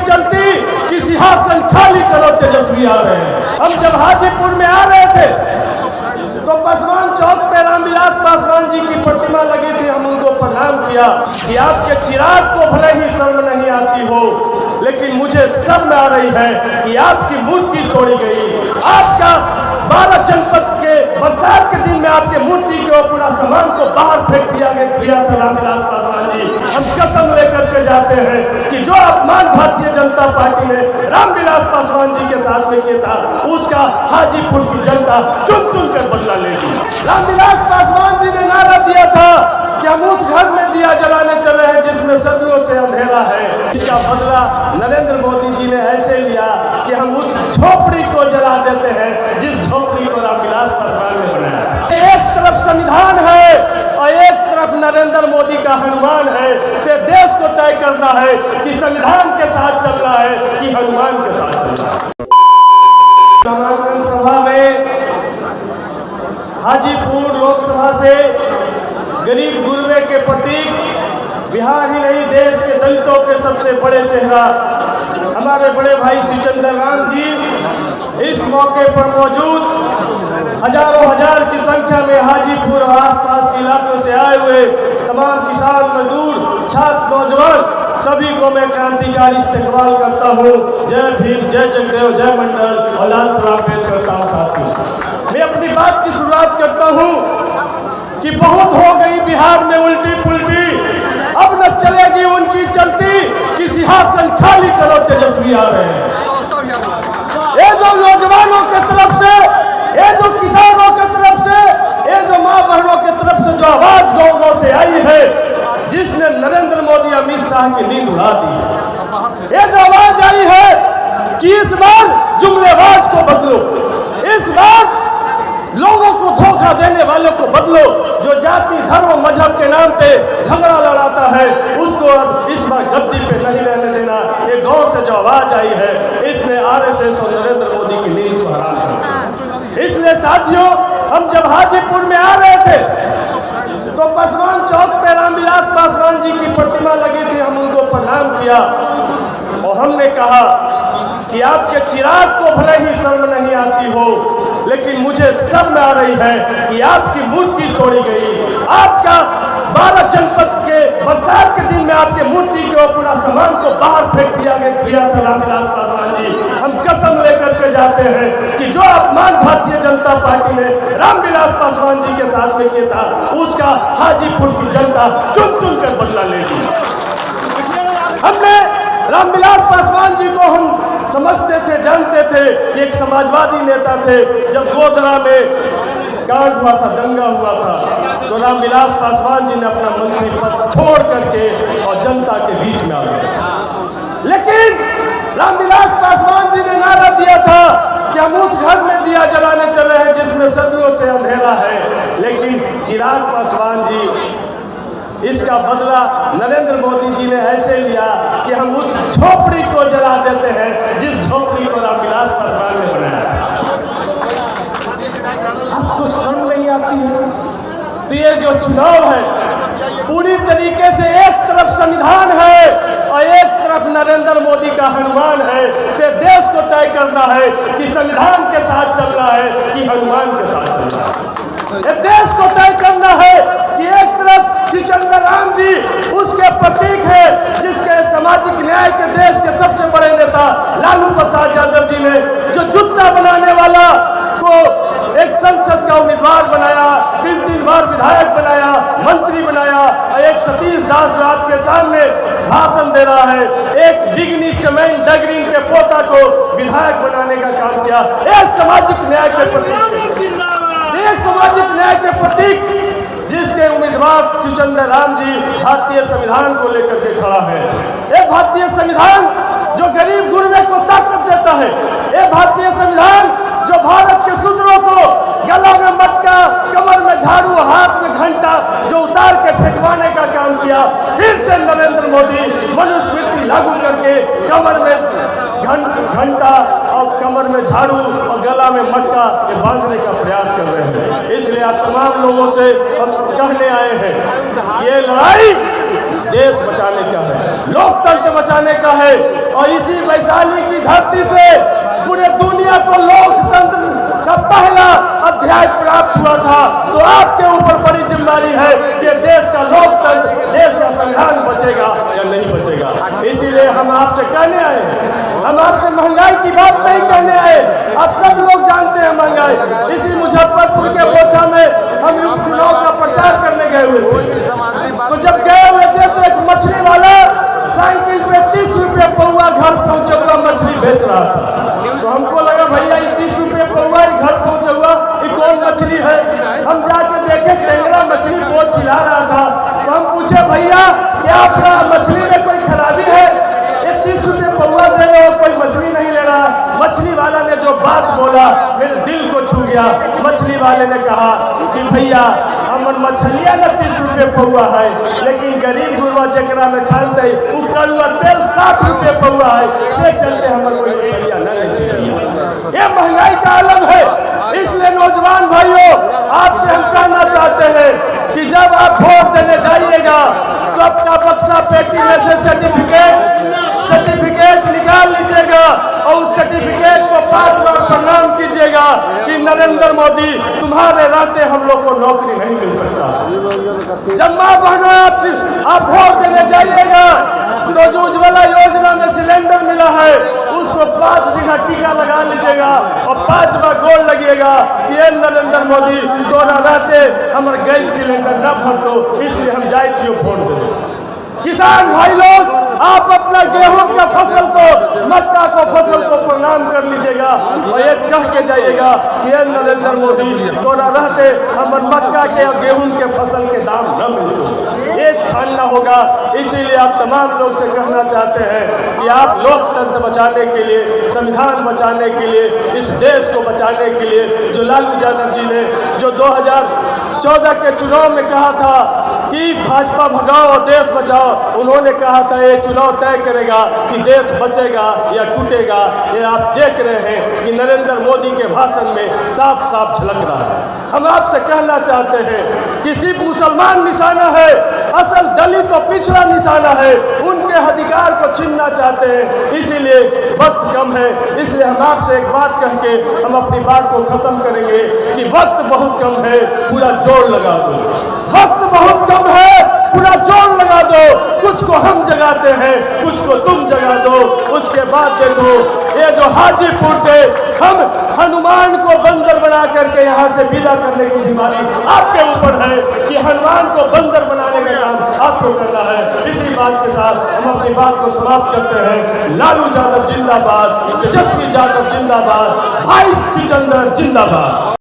चलती कि सिंहासन खाली करो तेजस्वी आ रहे हैं। हम जब हाजीपुर में आ रहे थे तो पासवान चौक पे रामविलास पासवान जी की प्रतिमा लगी थी। हम उनको प्रणाम किया कि आपके चिराग को भले ही शर्म नहीं आती हो, लेकिन मुझे शर्म आ रही है कि आपकी मूर्ति तोड़ी गई। आपका 12 जनपद के बरसात के दिन में आपके मूर्ति के पूरा सामान को बाहर फेंक दिया था रामविलास पासवान जी। हम कसम लेकर के जाते हैं कि जो अपमान भारतीय जनता पार्टी ने रामविलास पासवान जी के साथ में किया था, उसका हाजीपुर की जनता चुन चुन कर बदला लेगी। रामविलास पासवान जी ने नारा दिया था कि हम उस घर में दिया जलाने चले हैं जिसमें सदियों से अंधेरा है। इसका बदला नरेंद्र मोदी जी ने ऐसे लिया कि हम उस झोपड़ी को जला देते हैं जिस झोपड़ी को रामविलास पासवान ने बनाया। एक तरफ संविधान है और एक तरफ नरेंद्र मोदी का हनुमान है। तो देश को तय करना है कि संविधान के साथ चलना है कि हनुमान के साथ चलना है। नामांकन सभा में हाजीपुर लोकसभा से गरीब गुरबे के प्रतीक, बिहार ही नहीं देश के दलितों के सबसे बड़े चेहरा हमारे बड़े भाई श्रीचंद्र राम जी इस मौके पर मौजूद हजारों हजार की संख्या में हाजीपुर और आसपास के इलाकों से आए हुए तमाम किसान, मजदूर, छात्र, नौजवान सभी को मैं क्रांतिकारी इस्तकबाल करता हूँ। जय भीम, जय जगदेव, जय मंडल और लाल सलाम पेश करता हूँ। साथियों, मैं अपनी बात की शुरुआत करता हूँ कि बहुत हो गई बिहार में उल्टी पुल्टी, अब न चलेगी उनकी चलती कि सिंहासन खाली करो तेजस्वी आ रहे हैं। ये जो नौजवानों की तरफ से, ये जो किसानों की तरफ से, ये जो माँ बहनों की तरफ से जो आवाज गाँव गाँव से आई है, जिसने नरेंद्र मोदी, अमित शाह की नींद उड़ा दी है, ये जो आवाज आई है कि इस बार जुमलेबाज को बदलो, इस बार लोगों को धोखा देने वालों को बदलो, जो जाति, धर्म, मजहब के नाम पे झगड़ा लड़ाता है उसको अब इस बार गद्दी पे नहीं रहने देना। ये गांव से जो आवाज आई है इसने आरएसएस और नरेंद्र मोदी की नींद को हराम किया। इसलिए साथियों, हम जब हाजीपुर में आ रहे थे तो पासवान चौक पे रामविलास पासवान जी की प्रतिमा लगी थी। हम उनको प्रणाम किया और हमने कहा कि आपके चिराग को भले ही शर्म नहीं आती हो, लेकिन मुझे शर्म आ रही है कि आपकी मूर्ति तोड़ी गई। आपका 12 जनपद के बरसात के दिन में आपके मूर्ति के पूरा सामान को बाहर फेंक दिया था रामविलास पासवान जी। हम कसम लेकर के जाते हैं कि जो अपमान भारतीय जनता पार्टी ने रामविलास पासवान जी के साथ में किया था, उसका हाजीपुर की जनता चुन चुन कर बदला लेगी। हमने रामविलास पासवान जी को हम समझते थे, जानते थे कि एक समाजवादी नेता थे। जब गोधरा में कांड हुआ था, दंगा हुआ था, तो रामविलास पासवान जी ने अपना मंत्री पद छोड़ करके और जनता के बीच में आ गए। लेकिन रामविलास पासवान जी ने नारा दिया था कि हम उस घर में दिया जलाने चले हैं जिसमें सदियों से अंधेरा है। लेकिन चिराग पासवान जी, इसका बदला नरेंद्र मोदी जी ने ऐसे लिया कि हम उस झोपड़ी को जला देते हैं जिस झोपड़ी को रामविलास पासवान ने बनाया। आपको शर्म नहीं आती है? तो ये जो चुनाव है पूरी तरीके से एक तरफ संविधान है और एक तरफ नरेंद्र मोदी का हनुमान है। तो देश को तय करना है कि संविधान के साथ चलना है कि हनुमान के साथ चलना है। देश को तय करना है कि एक तरफ श्रीचंद्र राम जी उसके प्रतीक है, जिसके सामाजिक न्याय के देश के सबसे बड़े नेता लालू प्रसाद यादव जी ने जो जूता बनाने वाला को एक संसद का उम्मीदवार बनाया, 3 बार विधायक बनाया, मंत्री बनाया, और एक सतीश दास जो आपके सामने भाषण दे रहा है, एक बिगनी चमैन डगरीन के पोता को विधायक बनाने का काम किया। एक सामाजिक न्याय के प्रतीक, एक सामाजिक न्याय के प्रतीक जिसके उम्मीदवार श्रीचंद्र राम जी भारतीय संविधान को लेकर के खड़ा है। एक भारतीय संविधान जो गरीब गुरबे को ताकत देता है, एक भारतीय संविधान जो भारत के शूद्रों को गला में मटका, कमर में झाड़ू, हाथ में घंटा जो उतार के फेंकवाने का काम किया। फिर से नरेंद्र मोदी मनुस्मृति लागू करके कमर में घंटा और कमर में झाड़ू और गला में मटका के बांधने का प्रयास कर रहे हैं। इसलिए आप तमाम लोगों से हम कहने आए हैं, ये लड़ाई देश बचाने का है, लोकतंत्र बचाने का है। और इसी वैशाली की धरती से पूरे दुनिया को लोकतंत्र का पहला अध्याय प्राप्त हुआ था। तो आपके ऊपर बड़ी जिम्मेदारी है कि देश का लोकतंत्र, देश का संविधान बचेगा या नहीं बचेगा। इसीलिए हम आपसे कहने आए, हम आपसे महंगाई की बात नहीं कहने आए। आप सब लोग जानते हैं महंगाई। इसी मुजफ्फरपुर के बोचा में हम उपचुनाव का प्रचार करने गए हुए थे। तो जब गए हुए थे तो एक मछली वाला साइकिल पे 30 रुपये पौवा घर पहुंचे हुआ मछली बेच रहा था। तो हमको लगा भैया ये 30 रुपये पौवा घर पहुंचा हुआ, ये कौन मछली है? हम जाके देखे टेंगरा मछली बहुत छिला रहा था। तो हम पूछे भैया क्या आपका मछली में कोई खराबी है? ये 30 रुपये पौवा दे रहे हो, कोई मछली नहीं ले रहा। मछली वाला ने जो बात बोला मेरे दिल को छू गया। मछली वाले ने कहा कि भैया हमन मछलियाँ न 30 रुपये पौवा है, लेकिन गरीब गुरबा जकरा में छान दे वो कड़ुआ तेल 60 रुपये पौवा है, से चलते हमारे कोई मछलियाँ न लेते। ये महंगाई का आलम है। इसलिए नौजवान भाइयों आपसे हम कहना चाहते हैं कि जब आप वोट देने जाइएगा तो अपना बक्सा पेटी में से सर्टिफिकेट निकाल लीजिएगा और उस सर्टिफिकेट को 5 बार प्रणाम कीजिएगा कि नरेंद्र मोदी तुम्हारे रहते हम लोग को नौकरी नहीं मिल सकता। जब माँ बहनों आप वोट देने जाइएगा तो जो उज्ज्वला योजना में सिलेंडर मिला है उसको 5 जगह टीका लगा लीजिएगा और 5 बार गोल लगिएगा कि ये नरेंद्र मोदी तोरा रहते हमारे गैस सिलेंडर न भर दो, इसलिए हम जाए छियो वोट देने। किसान भाई लोग आप अपना गेहूं का फसल को, मक्का को फसल को प्रणाम कर लीजिएगा और ये कह के जाइएगा कि ये नरेंद्र मोदी तोरा रहते हमारे मक्का के और गेहूं के फसल के दाम न मिलते। ये ठानना होगा। इसीलिए आप तमाम लोग से कहना चाहते हैं कि आप लोकतंत्र बचाने के लिए, संविधान बचाने के लिए, इस देश को बचाने के लिए जो लालू यादव जी ने जो 2014 के चुनाव में कहा था कि भाजपा भगाओ और देश बचाओ, उन्होंने कहा था ये चुनाव तय करेगा कि देश बचेगा या टूटेगा। ये आप देख रहे हैं कि नरेंद्र मोदी के भाषण में साफ साफ झलक रहा है। हम आपसे कहना चाहते हैं कि सिर्फ मुसलमान निशाना है, असल दलित तो पिछड़ा निशाना है, उनके अधिकार को छीनना चाहते हैं। इसीलिए वक्त कम है, इसलिए हम आपसे एक बात कह के हम अपनी बात को खत्म करेंगे कि वक्त बहुत कम है, पूरा जोर लगा दो। वक्त बहुत कम है, पूरा जोर लगा दो। कुछ को हम जगाते हैं, कुछ को तुम जगा दो। उसके बाद देखो ये जो हाजीपुर से हम हनुमान को बंदर बना करके यहाँ से विदा करने की जिम्मेदारी आपके ऊपर है कि हनुमान को बंदर बनाने का काम आपको करना है। इसी बात के साथ हम अपनी बात को समाप्त करते हैं। लालू यादव जिंदाबाद, तेजस्वी यादव जिंदाबाद, भाई सिकंदर जिंदाबाद।